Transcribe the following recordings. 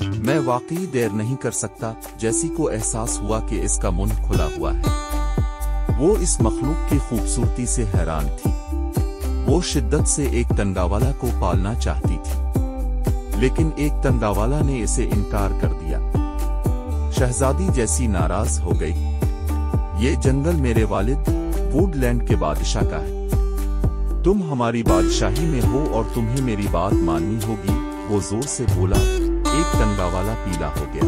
میں واقعی دیر نہیں کر سکتا۔ جیسی کو احساس ہوا کہ اس کا منہ کھلا ہوا ہے۔ وہ اس مخلوق کی خوبصورتی سے حیران تھی۔ وہ شدت سے ایک تنگاوالا کو پالنا چاہتی تھی، لیکن ایک تنگاوالا نے اسے انکار کر دیا۔ شہزادی جیسی ناراض ہو گئی۔ یہ جنگل میرے والد ووڈ لینڈ کے بادشاہ کا ہے۔ تم ہماری بادشاہی میں ہو اور تمہیں میری بات ماننی ہوگی۔ وہ زور سے بولا۔ ایک تنگاوالا پیلا ہو گیا۔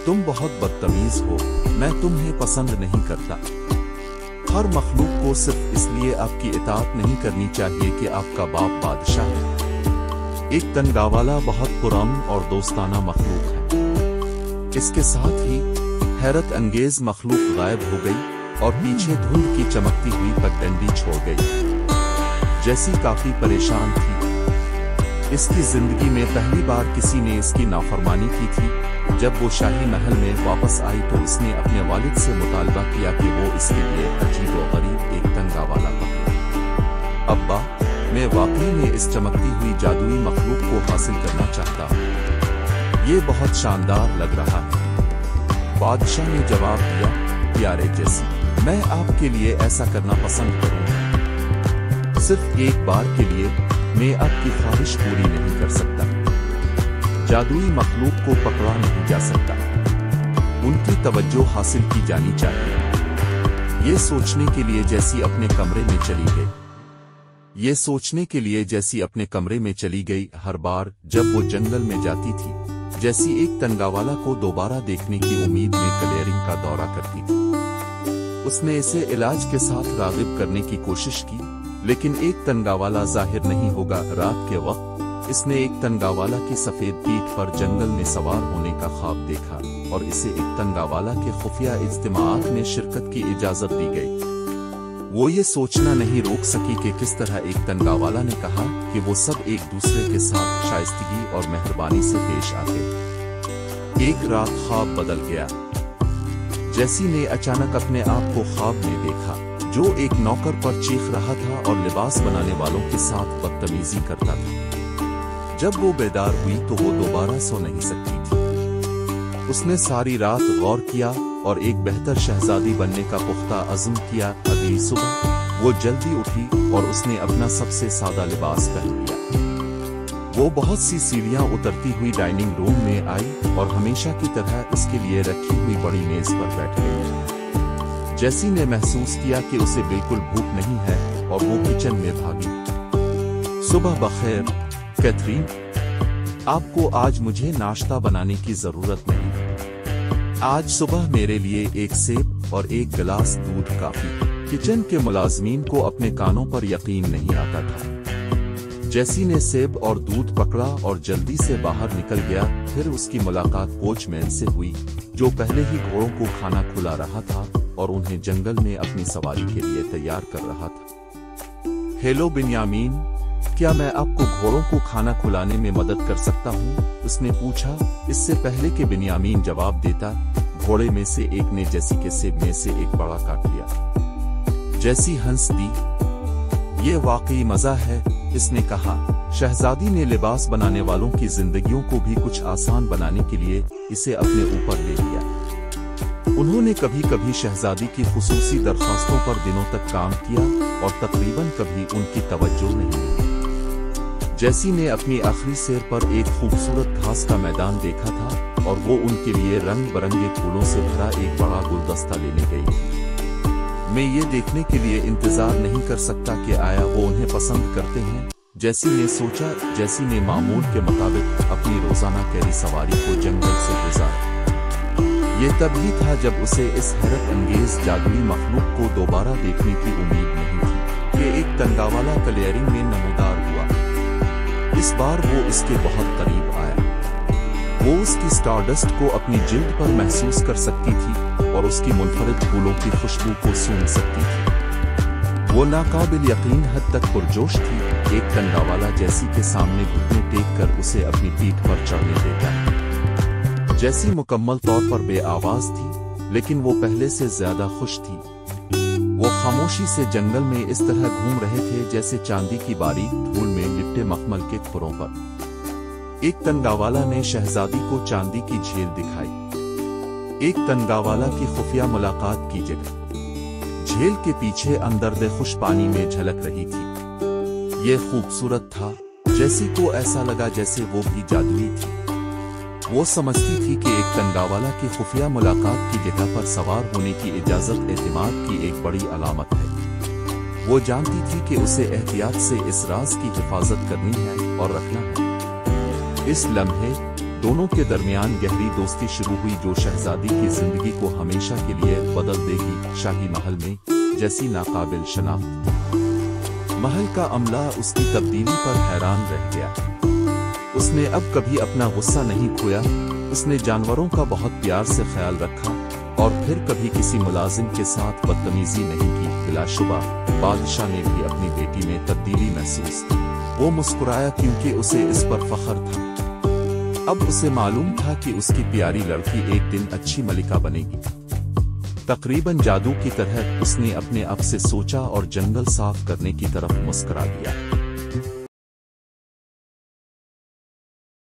تم بہت بدتمیز ہو، میں تمہیں پسند نہیں کرتا۔ ہر مخلوق کو صرف اس لیے آپ کی اطاعت نہیں کرنی چاہیے کہ آپ کا باپ بادشاہ ہے۔ ایک تنگاوالا بہت پرامن اور دوستانہ مخلوق ہے۔ اس کے ساتھ ہی حیرت انگیز مخلوق غائب ہو گئی اور پیچھے دھند کی چمکتی ہوئی پگڈنڈی چھوڑ گئی۔ جیسی کافی پریشان تھی۔ اس کی زندگی میں پہلی بار کسی نے اس کی نافرمانی کی تھی۔ جب وہ شاہی محل میں واپس آئی تو اس نے اپنے والد سے مطالبہ کیا کہ وہ اس کے لیے عجیب و غریب ایک تنگاوالا پکڑے۔ ابا، میں واقعی میں اس چمکتی ہوئی جادوئی مخلوق کو حاصل کرنا چاہتا ہوں۔ یہ بہت شاندار لگ رہا ہے۔ بادشاہ نے جواب دیا، پیارے جیسی، میں آپ کے لیے ایسا کرنا پسند کروں گا۔ صرف ایک بار کے لیے میں آپ کی خواہش پوری نہیں کر سکتا۔ جادوئی مخلوق کو پکڑا نہیں جا سکتا، ان کی توجہ حاصل کی جانی چاہیے۔ یہ سوچنے کے لیے جیسی اپنے کمرے میں چلی گئی۔ یہ سوچنے کے لیے جیسی اپنے کمرے میں چلی گئی۔ ہر بار جب وہ جنگل میں جاتی تھی، جیسی ایک تنگاوالا کو دوبارہ دیکھنے کی امید میں کلیئرنگ کا دورہ کرتی تھی۔ اس نے اسے علاج کے ساتھ راغب کرنے کی کوشش کی، لیکن ایک تنگاوالا ظاہر نہیں ہوگا۔ رات کے وقت اس نے ایک تنگاوالا کی سفید پیٹھ پر جنگل میں سوار ہونے کا خواب دیکھا اور اسے ایک تنگاوالا کے خفیہ اجتماعات میں شرکت کی اجازت دی گئی۔ وہ یہ سوچنا نہیں روک سکی کہ کس طرح ایک تنگاوالا نے کہا کہ وہ سب ایک دوسرے کے ساتھ شائستگی اور مہربانی سے پیش آتے۔ ایک رات خواب بدل گیا۔ جیسی نے اچانک اپنے آپ کو خواب میں دیکھا جو ایک نوکر پر چیخ رہا تھا اور لباس بنانے والوں کے ساتھ بدتمیزی کرتا تھا۔ جب وہ بیدار ہوئی تو وہ دوبارہ سو نہیں سکتی تھی۔ اس نے ساری رات غور کیا اور ایک بہتر شہزادی بننے کا پختہ عزم کیا۔ اگلی صبح وہ جلدی اٹھی اور اس نے اپنا سب سے سادہ لباس پہن لیا۔ وہ بہت سی سیڑھیاں اترتی ہوئی ڈائننگ روم میں آئی اور ہمیشہ کی طرح اس کے لیے رکھی ہوئی بڑی میز پر بیٹھ گئی۔ جیسی نے محسوس کیا کہ اسے بالکل بھوک نہیں ہے اور وہ کچن میں بھاگی۔ صبح بخیر کیتھرین، آپ کو آج مجھے ناشتہ بنانے کی ضرورت نہیں۔ آج صبح میرے لیے ایک سیب اور ایک گلاس دودھ کافی۔ کچن کے ملازمین کو اپنے کانوں پر یقین نہیں آتا تھا۔ جیسی نے سیب اور دودھ پکڑا اور جلدی سے باہر نکل گیا۔ پھر اس کی ملاقات کوچ مین سے ہوئی جو پہلے ہی گھوڑوں کو کھانا کھلا رہا تھا اور انہیں جنگل میں اپنی سواری کے لیے تیار کر رہا تھا۔ ہیلو بنیامین، کیا میں آپ کو گھوڑوں کو کھانا کھلانے میں مدد کر سکتا ہوں؟ اس نے پوچھا۔ اس سے پہلے کہ بنیامین جواب دیتا، گھوڑے میں سے ایک نے جیسی کے سیب میں سے ایک بڑا کاٹ لیا۔ جیسی ہنس دی۔ یہ واقعی مزہ ہے، اس نے کہا۔ شہزادی نے لباس بنانے والوں کی زندگیوں کو بھی کچھ آسان بنانے کے لیے اسے اپنے اوپر لے لیا۔ انہوں نے کبھی کبھی شہزادی کی خصوصی درخواستوں پر دنوں تک کام کیا اور تقریباً کبھی ان کی توجہ نہیں دی۔ جیسی نے اپنی آخری سیر پر ایک خوبصورت گھاس کا میدان دیکھا تھا اور وہ ان کے لیے رنگ برنگے پھولوں سے بھرا ایک بڑا گلدستہ لینے گئی۔ میں یہ دیکھنے کے لیے انتظار نہیں کر سکتا کہ آیا وہ انہیں پسند کرتے ہیں، جیسی نے سوچا۔ جیسی نے معمول کے مطابق اپنی روزانہ کیری سواری کو جنگل سے گزارا۔ یہ تب ہی تھا جب اسے اس حیرت انگیز جادوئی مخلوق کو دوبارہ دیکھنے کی امید نہیں تھی کہ ایک تنگاوالا کلیئرنگ میں نمودار ہوا۔ اس بار وہ اس کے بہت قریب آیا۔ وہ اس کی سٹارڈسٹ کو اپنی جلد پر محسوس کر سکتی تھی اور اس کی منفرد پھولوں کی خوشبو کو سونگھ سکتی تھی۔ وہ ناقابل یقین حد تک پرجوش تھی۔ ایک تنگاوالا جیسی کے سامنے گھٹنے ٹیک کر اسے اپنی پیٹھ پر چڑھنے دیتا ہے۔ جیسی مکمل طور پر بے آواز تھی، لیکن وہ پہلے سے زیادہ خوش تھی۔ وہ خاموشی سے جنگل میں اس طرح گھوم رہے تھے جیسے چاندی کی باریک دھول میں لپٹے مخمل کے کھروں پر۔ ایک تنگاوالا نے شہزادی کو چاندی کی جھیل دکھائی۔ ایک تنگاوالا کی خفیہ ملاقات کی جگہ جھیل کے پیچھے اندرد خوش پانی میں جھلک رہی تھی۔ یہ خوبصورت تھا، جیسی کو ایسا لگا جیسے وہ بھی جادوئی تھی۔ وہ سمجھتی تھی کہ ایک تنگاوالا کی خفیہ ملاقات کی جگہ پر سوار ہونے کی اجازت اعتماد کی ایک بڑی علامت ہے۔ وہ جانتی تھی کہ اسے احتیاط سے اس راز کی حفاظت کرنی ہے اور رکھنا ہے۔ اس لمحے دونوں کے درمیان گہری دوستی شروع ہوئی جو شہزادی کی زندگی کو ہمیشہ کے لیے بدل دے گی۔ شاہی محل میں جیسی ناقابل شناخت محل کا عملہ اس کی تبدیلی پر حیران رہ گیا۔ اس نے اب کبھی اپنا غصہ نہیں کھویا، اس نے جانوروں کا بہت پیار سے خیال رکھا اور پھر کبھی کسی ملازم کے ساتھ بدتمیزی نہیں کی۔ بلا شبہ بادشاہ نے بھی اپنی بیٹی میں تبدیلی محسوس کی۔ وہ مسکرایا کیونکہ اسے اس پر فخر تھا۔ اب اسے معلوم تھا کہ اس کی پیاری لڑکی ایک دن اچھی ملکہ بنے گی۔ تقریباً جادو کی طرح اس نے اپنے آپ سے سوچا اور جنگل صاف کرنے کی طرف مسکرا دیا۔